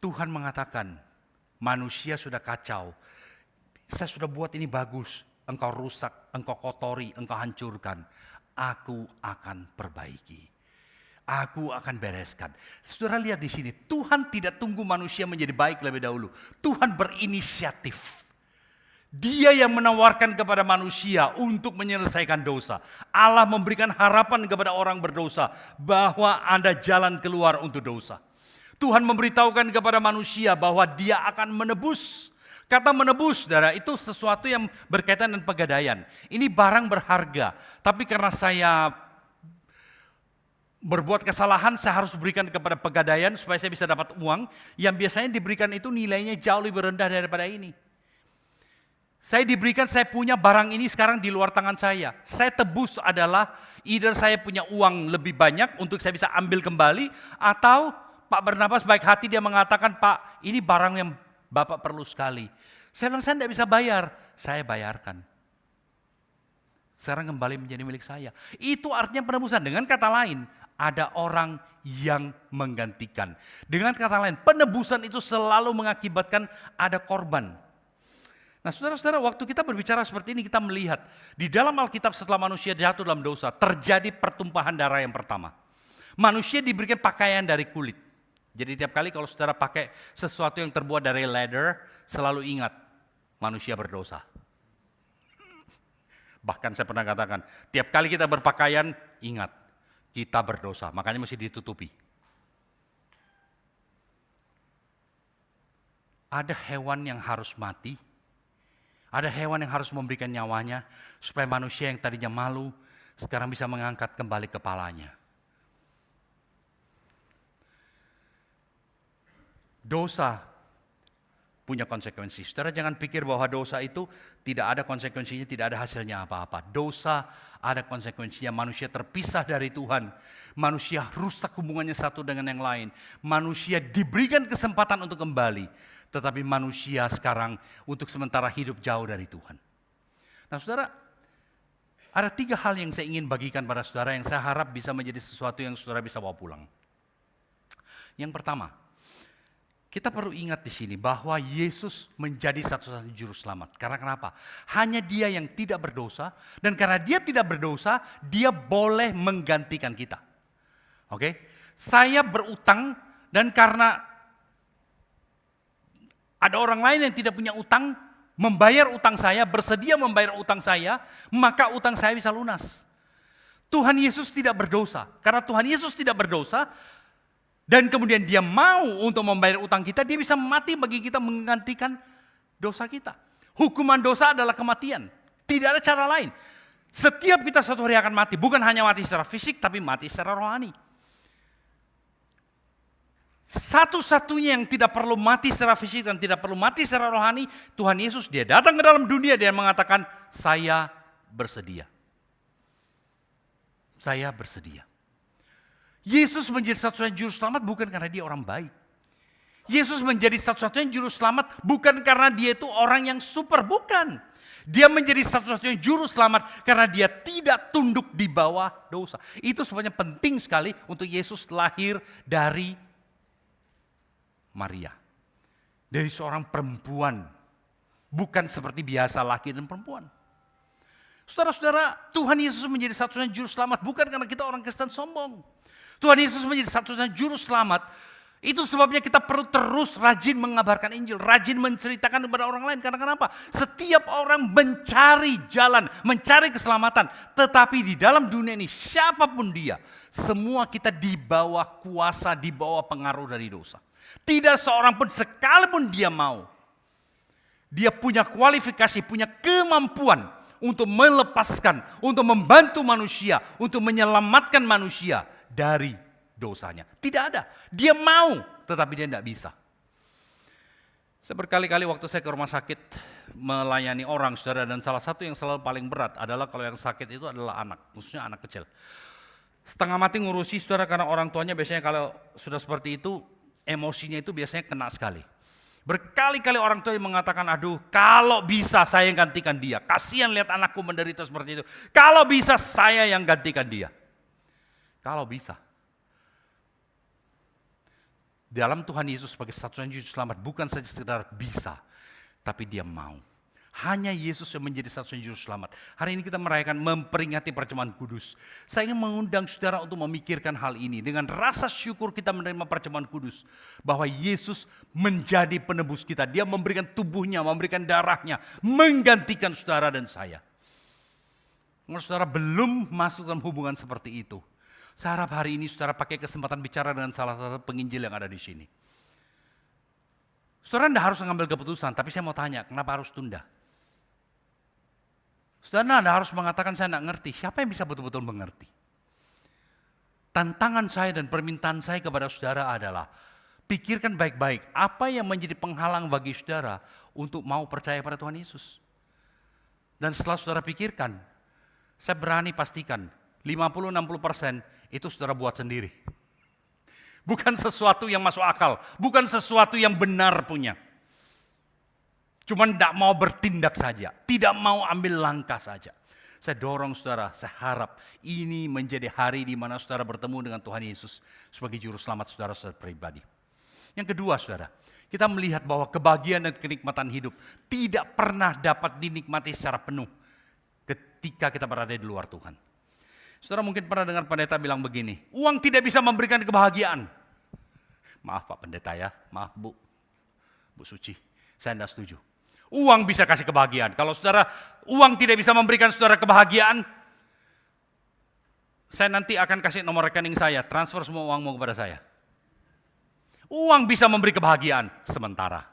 Tuhan mengatakan, manusia sudah kacau. Saya sudah buat ini bagus. Engkau rusak, engkau kotori, engkau hancurkan. Aku akan perbaiki. Aku akan bereskan. Saudara lihat di sini, Tuhan tidak tunggu manusia menjadi baik lebih dahulu. Tuhan berinisiatif. Dia yang menawarkan kepada manusia untuk menyelesaikan dosa. Allah memberikan harapan kepada orang berdosa bahwa ada jalan keluar untuk dosa. Tuhan memberitahukan kepada manusia bahwa Dia akan menebus. Kata menebus, saudara, itu sesuatu yang berkaitan dengan pegadaian. Ini barang berharga, tapi karena saya berbuat kesalahan, saya harus berikan kepada pegadaian supaya saya bisa dapat uang yang biasanya diberikan itu nilainya jauh lebih rendah daripada ini. Saya diberikan, saya punya barang ini sekarang di luar tangan saya. Saya tebus adalah either saya punya uang lebih banyak untuk saya bisa ambil kembali, atau Pak Barnabas baik hati dia mengatakan, Pak, ini barang yang Bapak perlu sekali. Saya bilang, saya tidak bisa bayar. Saya bayarkan. Sekarang kembali menjadi milik saya. Itu artinya penebusan. Dengan kata lain, ada orang yang menggantikan. Dengan kata lain, penebusan itu selalu mengakibatkan ada korban. Nah saudara-saudara, waktu kita berbicara seperti ini, kita melihat di dalam Alkitab setelah manusia jatuh dalam dosa, terjadi pertumpahan darah yang pertama. Manusia diberikan pakaian dari kulit. Jadi tiap kali kalau saudara pakai sesuatu yang terbuat dari leather, selalu ingat, manusia berdosa. Bahkan saya pernah katakan, tiap kali kita berpakaian, ingat, kita berdosa, makanya mesti ditutupi. Ada hewan yang harus mati, ada hewan yang harus memberikan nyawanya, supaya manusia yang tadinya malu, sekarang bisa mengangkat kembali kepalanya. Dosa punya konsekuensi. Saudara jangan pikir bahwa dosa itu tidak ada konsekuensinya, tidak ada hasilnya apa-apa. Dosa ada konsekuensinya, manusia terpisah dari Tuhan. Manusia rusak hubungannya satu dengan yang lain. Manusia diberikan kesempatan untuk kembali. Tetapi manusia sekarang untuk sementara hidup jauh dari Tuhan. Nah saudara, ada 3 hal yang saya ingin bagikan pada saudara yang saya harap bisa menjadi sesuatu yang saudara bisa bawa pulang. Yang pertama, kita perlu ingat di sini bahwa Yesus menjadi satu-satunya juru selamat. Karena kenapa? Hanya Dia yang tidak berdosa, dan karena Dia tidak berdosa, Dia boleh menggantikan kita. Oke? Saya berutang, dan karena ada orang lain yang tidak punya utang, membayar utang saya, bersedia membayar utang saya, maka utang saya bisa lunas. Tuhan Yesus tidak berdosa. Karena Tuhan Yesus tidak berdosa, dan kemudian Dia mau untuk membayar utang kita, Dia bisa mati bagi kita menggantikan dosa kita. Hukuman dosa adalah kematian. Tidak ada cara lain. Setiap kita suatu hari akan mati, bukan hanya mati secara fisik, tapi mati secara rohani. Satu-satunya yang tidak perlu mati secara fisik dan tidak perlu mati secara rohani, Tuhan Yesus. Dia datang ke dalam dunia, Dia mengatakan, saya bersedia. Saya bersedia. Yesus menjadi satu-satunya juru selamat bukan karena Dia orang baik. Yesus menjadi satu-satunya juru selamat bukan karena Dia itu orang yang super, bukan. Dia menjadi satu-satunya juru selamat karena Dia tidak tunduk di bawah dosa. Itu sebenarnya penting sekali untuk Yesus lahir dari Maria. Dari seorang perempuan. Bukan seperti biasa laki dan perempuan. Saudara-saudara, Tuhan Yesus menjadi satu-satunya juru selamat bukan karena kita orang Kristen sombong. Tuhan Yesus menjadi satu-satunya juru selamat. Itu sebabnya kita perlu terus rajin mengabarkan Injil, rajin menceritakan kepada orang lain. Karena kenapa? Setiap orang mencari jalan, mencari keselamatan. Tetapi di dalam dunia ini siapapun dia, semua kita di bawah kuasa, di bawah pengaruh dari dosa. Tidak seorang pun sekalipun dia mau. Dia punya kualifikasi, punya kemampuan untuk melepaskan, untuk membantu manusia, untuk menyelamatkan manusia dari dosanya. Tidak ada. Dia mau, tetapi dia tidak bisa. Saya berkali-kali waktu saya ke rumah sakit melayani orang, saudara, dan salah satu yang selalu paling berat adalah kalau yang sakit itu adalah anak, khususnya anak kecil. Setengah mati ngurusi, saudara, karena orang tuanya biasanya kalau sudah seperti itu, emosinya itu biasanya kena sekali. Berkali-kali orang tua yang mengatakan, aduh kalau bisa saya yang gantikan dia. Kasihan lihat anakku menderita seperti itu. Kalau bisa saya yang gantikan dia. Kalau bisa. Dalam Tuhan Yesus sebagai satu-satunya juru selamat bukan saja sekedar bisa, tapi Dia mau. Hanya Yesus yang menjadi satu-satunya juru selamat. Hari ini kita merayakan memperingati perjamuan kudus. Saya ingin mengundang saudara untuk memikirkan hal ini. Dengan rasa syukur kita menerima perjamuan kudus. Bahwa Yesus menjadi penebus kita. Dia memberikan tubuhnya, memberikan darahnya. Menggantikan saudara dan saya. Kalau saudara belum masuk dalam hubungan seperti itu, saya harap hari ini saudara pakai kesempatan bicara dengan salah satu penginjil yang ada di sini. Saudara tidak harus mengambil keputusan, tapi saya mau tanya, kenapa harus tunda? Saudara tidak harus mengatakan saya tidak ngerti. Siapa yang bisa betul-betul mengerti? Tantangan saya dan permintaan saya kepada saudara adalah, pikirkan baik-baik apa yang menjadi penghalang bagi saudara untuk mau percaya pada Tuhan Yesus. Dan setelah saudara pikirkan, saya berani pastikan 50-60% itu saudara buat sendiri. Bukan sesuatu yang masuk akal, bukan sesuatu yang benar punya. Cuman tidak mau bertindak saja, tidak mau ambil langkah saja. Saya dorong saudara, saya harap ini menjadi hari di mana saudara bertemu dengan Tuhan Yesus sebagai juru selamat saudara pribadi. Yang kedua saudara, kita melihat bahwa kebahagiaan dan kenikmatan hidup tidak pernah dapat dinikmati secara penuh ketika kita berada di luar Tuhan. Saudara mungkin pernah dengar pendeta bilang begini, uang tidak bisa memberikan kebahagiaan. Maaf Pak Pendeta ya, maaf Bu Suci, saya tidak setuju. Uang bisa kasih kebahagiaan. Kalau saudara, uang tidak bisa memberikan saudara kebahagiaan, saya nanti akan kasih nomor rekening saya, transfer semua uangmu kepada saya. Uang bisa memberi kebahagiaan sementara.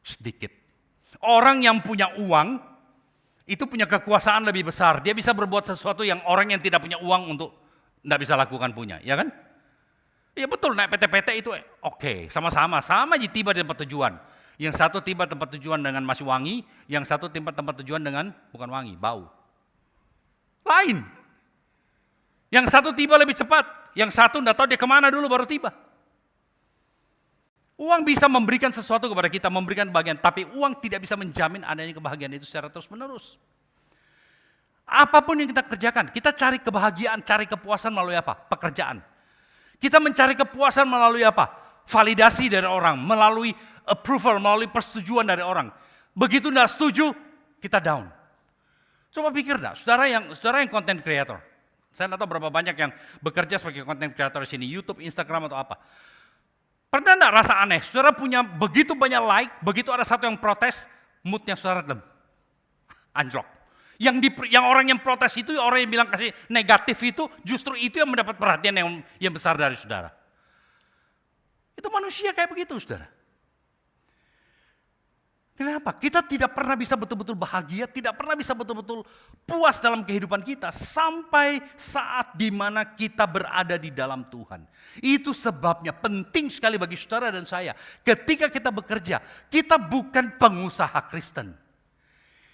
Sedikit. Orang yang punya uang, itu punya kekuasaan lebih besar. Dia bisa berbuat sesuatu yang orang yang tidak punya uang untuk tidak bisa lakukan punya, ya kan? Ya betul, naik PT-PT itu oke, sama-sama, sama aja tiba di tempat tujuan. Yang satu tiba tempat tujuan dengan masih wangi, yang satu tempat tujuan dengan bukan wangi, bau. Lain. Yang satu tiba lebih cepat, yang satu tidak tahu dia kemana dulu baru tiba. Uang bisa memberikan sesuatu kepada kita, memberikan bagian, tapi uang tidak bisa menjamin adanya kebahagiaan itu secara terus-menerus. Apapun yang kita kerjakan, kita cari kebahagiaan, cari kepuasan melalui apa? Pekerjaan. Kita mencari kepuasan melalui apa? Validasi dari orang, melalui approval, melalui persetujuan dari orang. Begitu tidak setuju, kita down. Coba pikir dah, saudara yang content creator. Saya tidak tahu berapa banyak yang bekerja sebagai content creator di sini, YouTube, Instagram atau apa. Pernah enggak rasa aneh, saudara punya begitu banyak like, begitu ada satu yang protes, moodnya saudara anjlok. Yang orang yang protes itu, orang yang bilang kasih negatif itu, justru itu yang mendapat perhatian yang besar dari saudara. Itu manusia kayak begitu, saudara. Kenapa? Kita tidak pernah bisa betul-betul bahagia, tidak pernah bisa betul-betul puas dalam kehidupan kita sampai saat dimana kita berada di dalam Tuhan. Itu sebabnya penting sekali bagi saudara dan saya. Ketika kita bekerja, kita bukan pengusaha Kristen.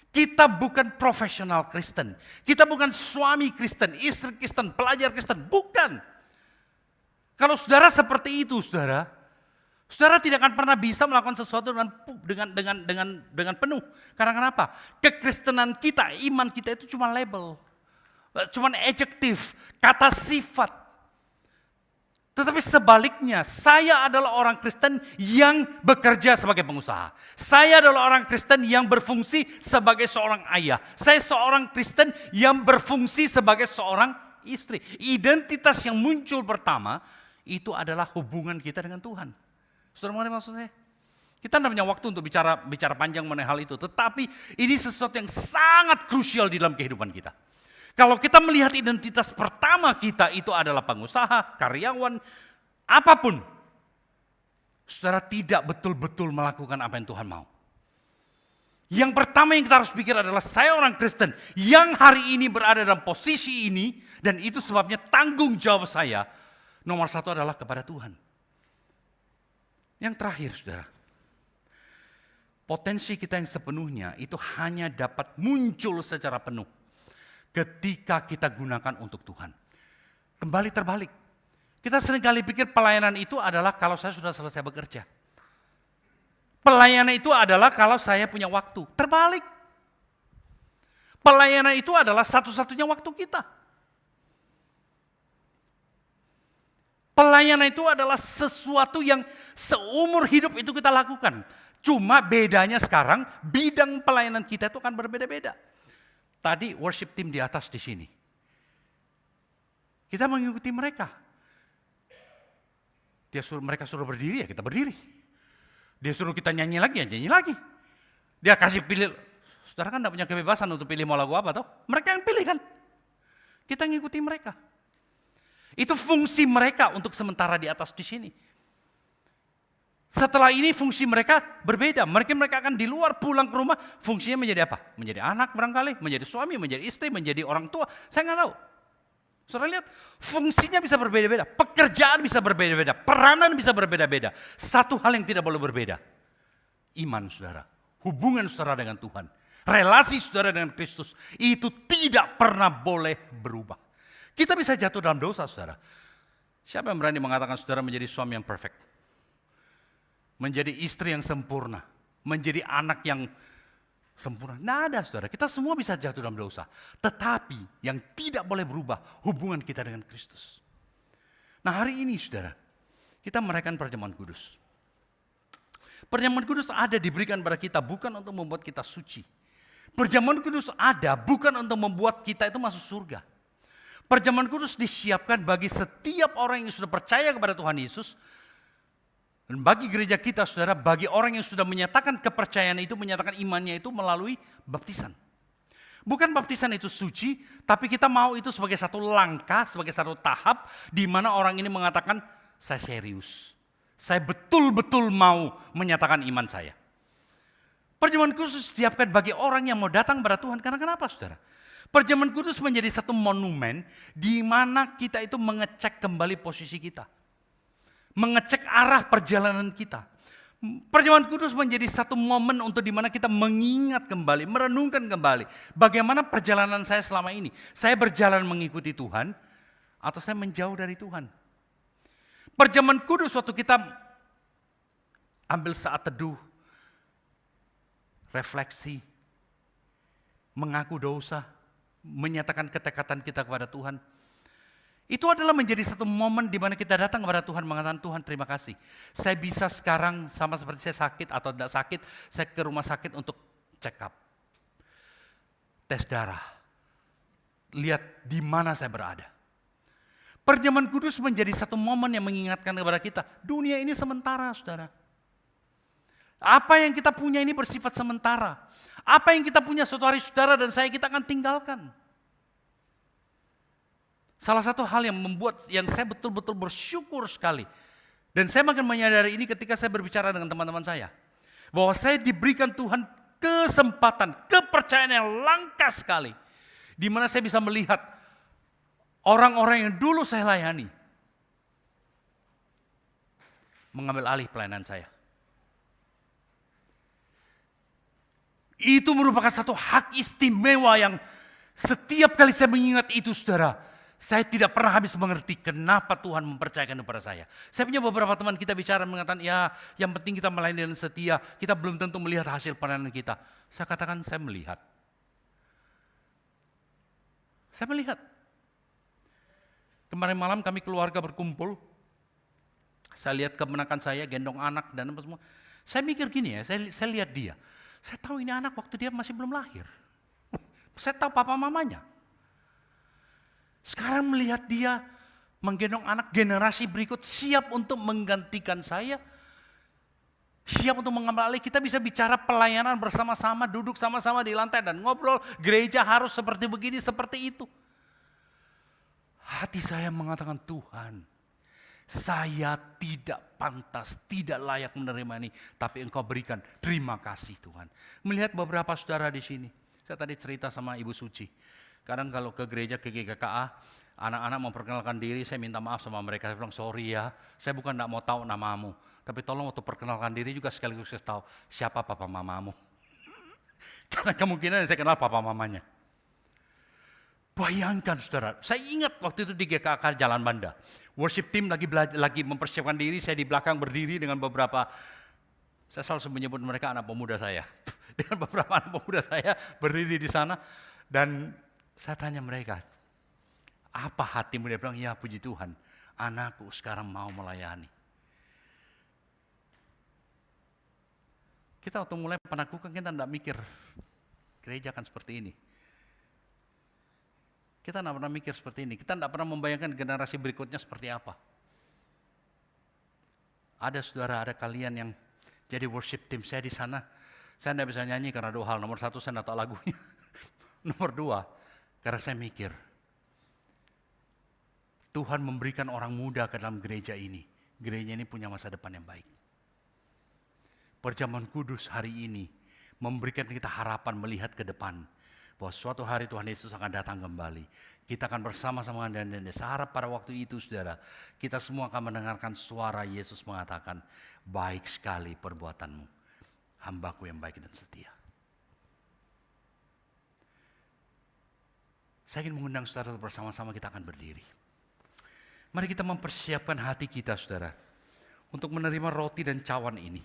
Kita bukan profesional Kristen. Kita bukan suami Kristen, istri Kristen, pelajar Kristen. Bukan. Kalau saudara seperti itu, saudara tidak akan pernah bisa melakukan sesuatu dengan penuh. Karena kenapa? Kekristenan kita, iman kita itu cuma label. Cuma adjektif, kata sifat. Tetapi sebaliknya, saya adalah orang Kristen yang bekerja sebagai pengusaha. Saya adalah orang Kristen yang berfungsi sebagai seorang ayah. Saya seorang Kristen yang berfungsi sebagai seorang istri. Identitas yang muncul pertama, itu adalah hubungan kita dengan Tuhan. Saudara mengerti maksud saya? Kita tidak punya waktu untuk bicara panjang mengenai hal itu. Tetapi ini sesuatu yang sangat krusial di dalam kehidupan kita. Kalau kita melihat identitas pertama kita itu adalah pengusaha, karyawan, apapun. Saudara tidak betul-betul melakukan apa yang Tuhan mau. Yang pertama yang kita harus pikir adalah saya orang Kristen yang hari ini berada dalam posisi ini. Dan itu sebabnya tanggung jawab saya nomor satu adalah kepada Tuhan. Yang terakhir, saudara, potensi kita yang sepenuhnya itu hanya dapat muncul secara penuh ketika kita gunakan untuk Tuhan. Kembali terbalik. Kita seringkali pikir pelayanan itu adalah kalau saya sudah selesai bekerja. Pelayanan itu adalah kalau saya punya waktu. Terbalik. Pelayanan itu adalah satu-satunya waktu kita. Pelayanan itu adalah sesuatu yang seumur hidup itu kita lakukan. Cuma bedanya sekarang bidang pelayanan kita itu akan berbeda-beda. Tadi worship team di atas di sini. Kita mengikuti mereka. Mereka suruh berdiri ya kita berdiri. Dia suruh kita nyanyi lagi ya nyanyi lagi. Dia kasih pilih. Saudara kan tidak punya kebebasan untuk pilih mau lagu apa toh? Mereka yang pilih kan. Kita ngikuti mereka. Itu fungsi mereka untuk sementara di atas di sini. Setelah ini fungsi mereka berbeda. Mereka akan di luar pulang ke rumah. Fungsinya menjadi apa? Menjadi anak barangkali, menjadi suami, menjadi istri, menjadi orang tua. Saya nggak tahu. Saudara lihat, fungsinya bisa berbeda-beda. Pekerjaan bisa berbeda-beda. Peranan bisa berbeda-beda. Satu hal yang tidak boleh berbeda. Iman saudara. Hubungan saudara dengan Tuhan. Relasi saudara dengan Kristus. Itu tidak pernah boleh berubah. Kita bisa jatuh dalam dosa, saudara. Siapa yang berani mengatakan saudara menjadi suami yang perfect? Menjadi istri yang sempurna. Menjadi anak yang sempurna. Tidak ada, saudara. Kita semua bisa jatuh dalam dosa. Tetapi yang tidak boleh berubah, hubungan kita dengan Kristus. Nah hari ini, saudara, kita merayakan perjamuan kudus. Perjamuan kudus ada diberikan kepada kita bukan untuk membuat kita suci. Perjamuan kudus ada bukan untuk membuat kita itu masuk surga. Perjamuan kudus disiapkan bagi setiap orang yang sudah percaya kepada Tuhan Yesus Dan bagi gereja kita, saudara, bagi orang yang sudah menyatakan kepercayaan itu, menyatakan imannya itu melalui baptisan. Bukan baptisan itu suci, tapi kita mau itu sebagai satu langkah, sebagai satu tahap di mana orang ini mengatakan, saya serius. Saya betul-betul mau menyatakan iman saya. Perjamuan kudus disiapkan bagi orang yang mau datang kepada Tuhan. Karena kenapa, saudara? Perjamuan kudus menjadi satu monumen di mana kita itu mengecek kembali posisi kita. Mengecek arah perjalanan kita. Perjamuan kudus menjadi satu momen untuk di mana kita mengingat kembali, merenungkan kembali. Bagaimana perjalanan saya selama ini? Saya berjalan mengikuti Tuhan atau saya menjauh dari Tuhan? Perjamuan kudus waktu kita ambil saat teduh, refleksi, mengaku dosa, menyatakan ketekatan kita kepada Tuhan. Itu adalah menjadi satu momen di mana kita datang kepada Tuhan mengatakan, Tuhan terima kasih. Saya bisa sekarang sama seperti saya sakit atau tidak sakit, saya ke rumah sakit untuk check up. Tes darah. Lihat di mana saya berada. Perjamuan kudus menjadi satu momen yang mengingatkan kepada kita, dunia ini sementara, saudara. Apa yang kita punya ini bersifat sementara. Apa yang kita punya suatu hari saudara dan saya kita akan tinggalkan. Salah satu hal yang saya betul-betul bersyukur sekali. Dan saya makin menyadari ini ketika saya berbicara dengan teman-teman saya. Bahwa saya diberikan Tuhan kesempatan, kepercayaan yang langka sekali. Di mana saya bisa melihat orang-orang yang dulu saya layani. Mengambil alih pelayanan saya. Itu merupakan satu hak istimewa yang setiap kali saya mengingat itu, saudara, saya tidak pernah habis mengerti kenapa Tuhan mempercayakan kepada saya. Saya punya beberapa teman kita bicara mengatakan, ya yang penting kita melayani dengan setia, kita belum tentu melihat hasil pelayanan kita. Saya katakan saya melihat. Saya melihat. Kemarin malam kami keluarga berkumpul, saya lihat kemenakan saya, gendong anak dan apa semua. Saya mikir gini ya, saya lihat dia. Saya tahu ini anak waktu dia masih belum lahir. Saya tahu papa mamanya. Sekarang melihat dia menggendong anak generasi berikut siap untuk menggantikan saya. Siap untuk mengambil alih. Kita bisa bicara pelayanan bersama-sama, duduk sama-sama di lantai dan ngobrol. Gereja harus seperti begini, seperti itu. Hati saya mengatakan, Tuhan, saya tidak pantas, tidak layak menerima ini. Tapi Engkau berikan, terima kasih Tuhan. Melihat beberapa saudara di sini. Saya tadi cerita sama Ibu Suci. Kadang kalau ke gereja, ke GKKA, anak-anak memperkenalkan diri, saya minta maaf sama mereka. Saya bilang, sorry ya, saya bukan tidak mau tahu namamu. Tapi tolong waktu perkenalkan diri juga sekaligus saya tahu siapa papa mamamu. Karena kemungkinan saya kenal papa mamanya. Bayangkan saudara, saya ingat waktu itu di GKK Jalan Banda. Worship team lagi mempersiapkan diri, saya di belakang berdiri dengan beberapa, saya selalu menyebut mereka anak pemuda saya. Dengan beberapa anak pemuda saya berdiri di sana dan saya tanya mereka, apa hatimu? Dia bilang, ya puji Tuhan, anakku sekarang mau melayani. Kita waktu mulai penakukan kita tidak mikir gereja akan seperti ini. Kita tidak pernah mikir seperti ini. Kita tidak pernah membayangkan generasi berikutnya seperti apa. Ada saudara, ada kalian yang jadi worship team saya di sana. Saya tidak bisa nyanyi karena dua hal. Nomor satu, saya tidak tahu lagunya. Nomor dua, karena saya mikir, Tuhan memberikan orang muda ke dalam gereja ini. Gereja ini punya masa depan yang baik. Perjamuan kudus hari ini memberikan kita harapan melihat ke depan. Bahwa suatu hari Tuhan Yesus akan datang kembali. Kita akan bersama-sama dan saya harap pada waktu itu saudara, kita semua akan mendengarkan suara Yesus mengatakan, baik sekali perbuatanmu, hambaku yang baik dan setia. Saya ingin mengundang saudara bersama-sama kita akan berdiri. Mari kita mempersiapkan hati kita saudara, untuk menerima roti dan cawan ini.